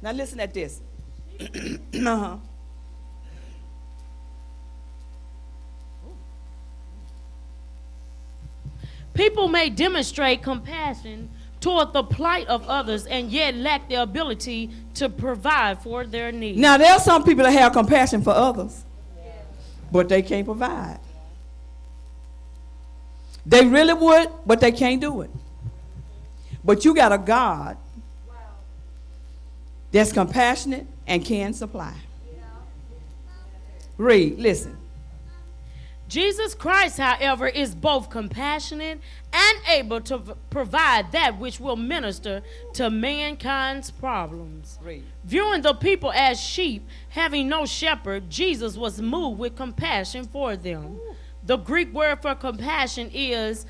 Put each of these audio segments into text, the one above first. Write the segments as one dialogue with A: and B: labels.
A: Now listen at this. Uh-huh.
B: People may demonstrate compassion toward the plight of others and yet lack the ability to provide for their needs.
A: Now, there are some people that have compassion for others, but they can't provide. They really would, but they can't do it. But you got a God that's compassionate and can supply. Read, listen.
B: Jesus Christ, however, is both compassionate and able to provide that which will minister to mankind's problems.
A: Read.
B: Viewing the people as sheep, having no shepherd, Jesus was moved with compassion for them. The Greek word for compassion is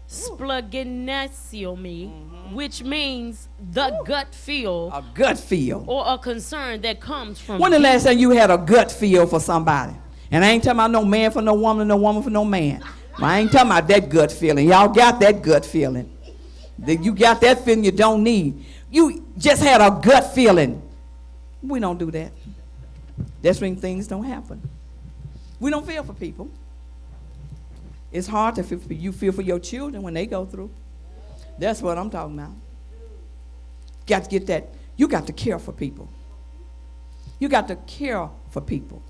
B: splagnesiomi, which means the gut feel.
A: A gut feel.
B: Or a concern that comes from.
A: When the last time you had a gut feel for somebody? And I ain't talking about no man for no woman for no man. I ain't talking about that gut feeling. Y'all got that gut feeling. You got that feeling you don't need. You just had a gut feeling. We don't do that. That's when things don't happen. We don't feel for people. It's hard to feel for people. You feel for your children when they go through. That's what I'm talking about. Got to get that. You got to care for people. You got to care for people.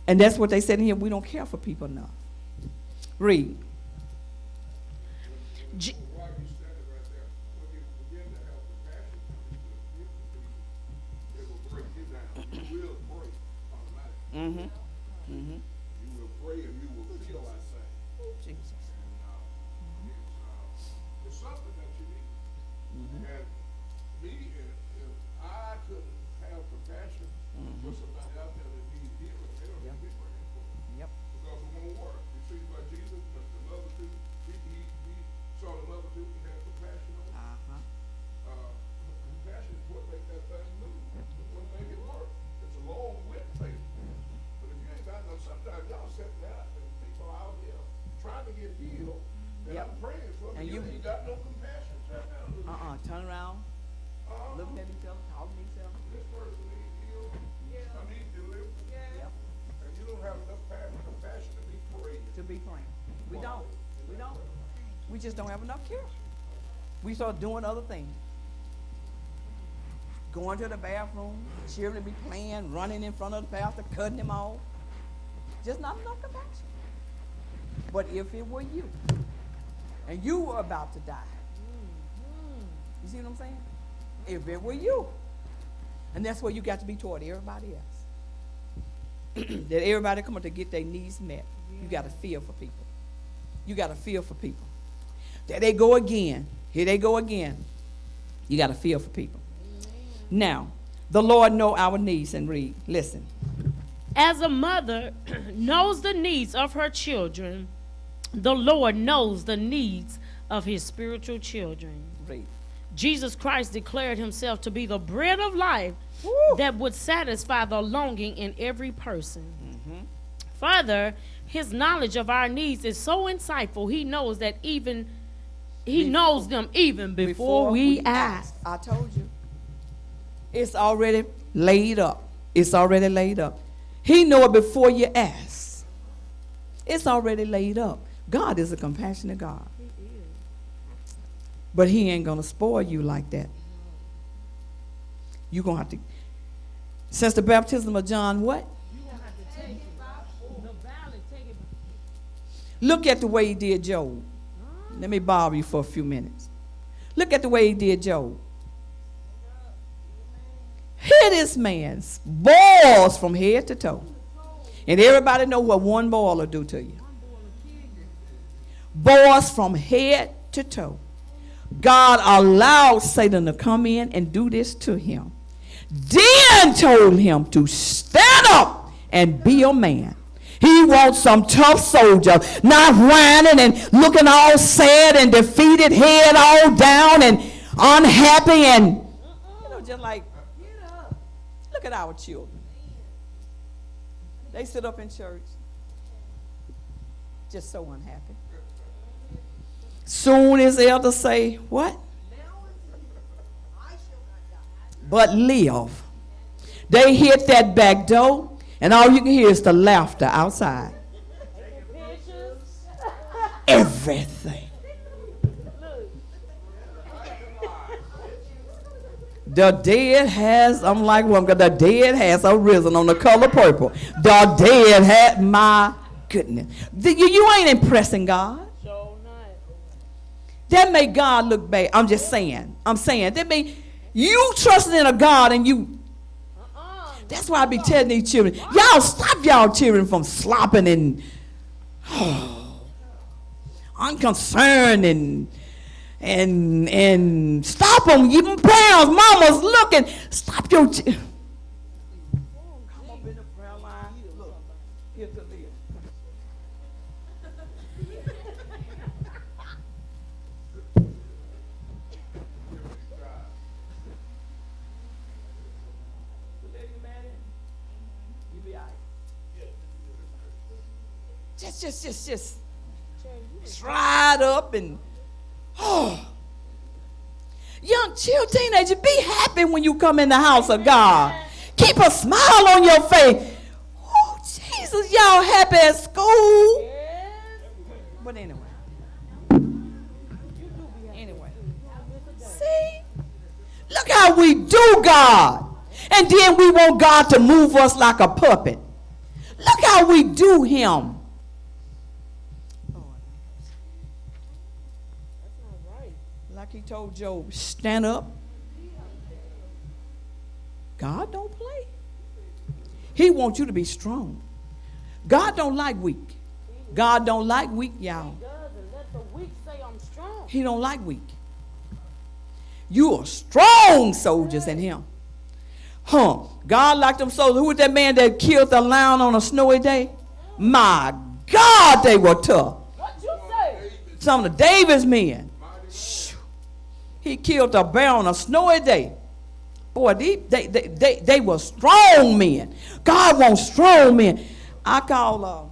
A: And that's what they said in here. We don't care for people enough. Read. Mm-hmm. Mm-hmm.
C: You will pray and you will feel, I say.
A: Jesus.
C: And it's something that you need.
A: Mm-hmm.
C: And me, if I could have compassion for somebody out there that needs healing, they don't need to be praying for them.
A: Yep.
C: Because it won't work. You see, like Jesus, the multitude, he saw the multitude and had compassion on them. Compassion is what makes that thing move. It's what makes it work. It's along with faith. But if you ain't got no, sometimes y'all sit there and people out here trying to get healed, and
A: Yep.
C: I'm praying for them,
A: And
C: you
A: you-
C: ain't got no compassion.
A: Turn around. Looking at each other, talking to each other.
C: This person needs healed. I need deliverance.
A: Yep.
C: And you don't have enough compassion to be praying.
A: To be praying. We don't. We don't. We just don't have enough care. We start doing other things. Going to the bathroom, children be playing, running in front of the pastor, cutting him off. Just not enough compassion. But if it were you, and you were about to die, you see what I'm saying? If it were you, and that's where you got to be toward everybody else. That everybody come up to get their needs met. You got to feel for people. You got to feel for people. There they go again. Here they go again. You got to feel for people. Now, the Lord know our needs, and read. Listen.
B: As a mother knows the needs of her children, the Lord knows the needs of his spiritual children.
A: Read.
B: Jesus Christ declared himself to be the bread of life that would satisfy the longing in every person.
A: Mm-hmm.
B: Further, his knowledge of our needs is so insightful, he knows that he knows them even before we ask.
A: I told you. It's already laid up. It's already laid up. He know it before you ask. It's already laid up. God is a compassionate God.
B: He is.
A: But he ain't going to spoil you like that. You're going to have to. Since the baptism of John, what?
B: You won't have to take it. The valley, take it.
A: Look at the way he did Job. Let me borrow you for a few minutes. Look at the way he did Job. Hear this man's boils from head to toe. And everybody know what one boil will do to you. Boils from head to toe. God allowed Satan to come in and do this to him. Then told him to stand up and be a man. He wants some tough soldier, not whining and looking all sad and defeated, head all down and unhappy and, just like, look at our children. They sit up in church, just so unhappy. Soon as the elders say, what? but live. They hit that back door, and all you can hear is the laughter outside. Everything. The dead has, I'm like, well, the dead has arisen on the color purple. The dead had, my goodness. You ain't impressing God. That make God look bad. I'm just saying. That make you trusting in a God and you. That's why I be telling these children, y'all stop y'all children from slopping and unconcerned and stop them. Even parents, mamas looking. Stop your children. Come up in the prayer line. Look, here's the list. Just stride up and young child teenager, be happy when you come in the house of God. Keep a smile on your face. Oh Jesus, y'all happy at school. But anyway. See? Look how we do God. And then we want God to move us like a puppet. Look how we do him. Like he told Job, stand up. God don't play. He wants you to be strong. God don't like weak. God don't like weak, y'all.
B: He does, and let the weak say I'm strong.
A: He don't like weak. You are strong soldiers in him. God liked them soldiers. Who was that man that killed the lion on a snowy day? My God, they were tough.
B: What you say?
A: Some of David's men. He killed a bear on a snowy day. Boy, they were strong men. God wants strong men. I call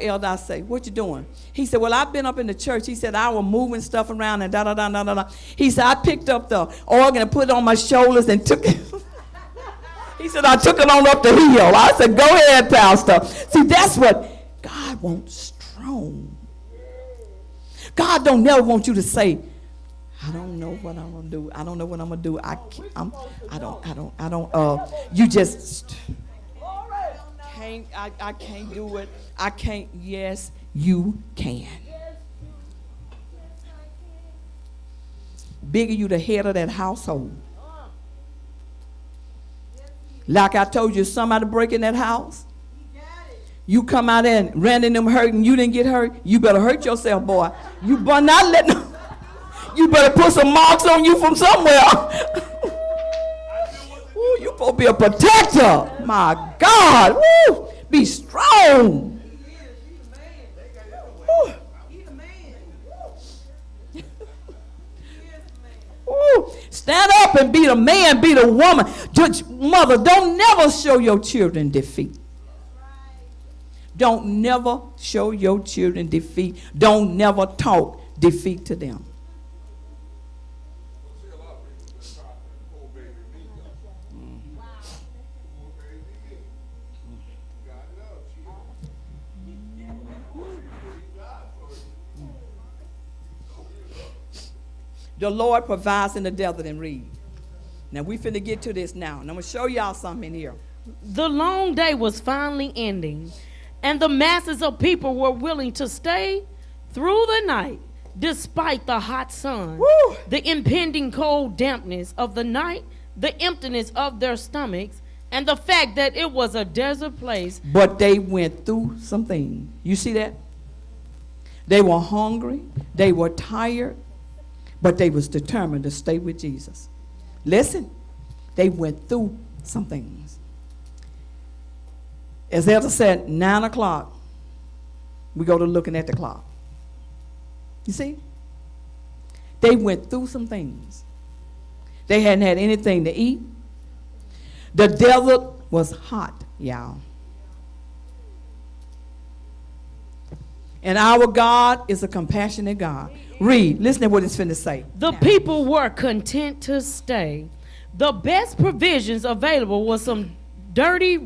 A: Elder, I say, what you doing? He said, well, I've been up in the church. He said, I was moving stuff around and da-da-da-da-da-da. He said, I picked up the organ and put it on my shoulders and took it. He said, I took it on up the hill. I said, go ahead, Pastor. See, that's what God wants, strong. God don't never want you to say, I don't know what I'm gonna do. I don't know what I'm gonna do. I don't. You just can't. I can't do it. I can't. Yes, you can. Bigger, you the head of that household. Like I told you, somebody break in that house. You come out there and Randy and them hurt and you didn't get hurt. You better hurt yourself, boy. You better not let them. You better put some marks on you from somewhere. Ooh, you supposed to be a protector. My God. Woo. Be strong. Ooh. Ooh. Stand up and be the man, be the woman. Mother, don't never show your children defeat. Don't never show your children defeat. Don't never talk defeat to them. The Lord provides in the desert and read. Now we finna get to this now. And I'm gonna show y'all something in here.
B: The long day was finally ending, and the masses of people were willing to stay through the night despite the hot sun,
A: Woo!
B: the impending cold dampness of the night, the emptiness of their stomachs, and the fact that it was a desert place.
A: But they went through some things. You see that? They were hungry, they were tired, but they was determined to stay with Jesus. Listen, they went through some things. As Elder said, 9 o'clock, we go to looking at the clock. You see? They went through some things. They hadn't had anything to eat. The desert was hot, y'all. And our God is a compassionate God. Read. Listen to what it's finna say.
B: The people were content to stay. The best provisions available was some dirty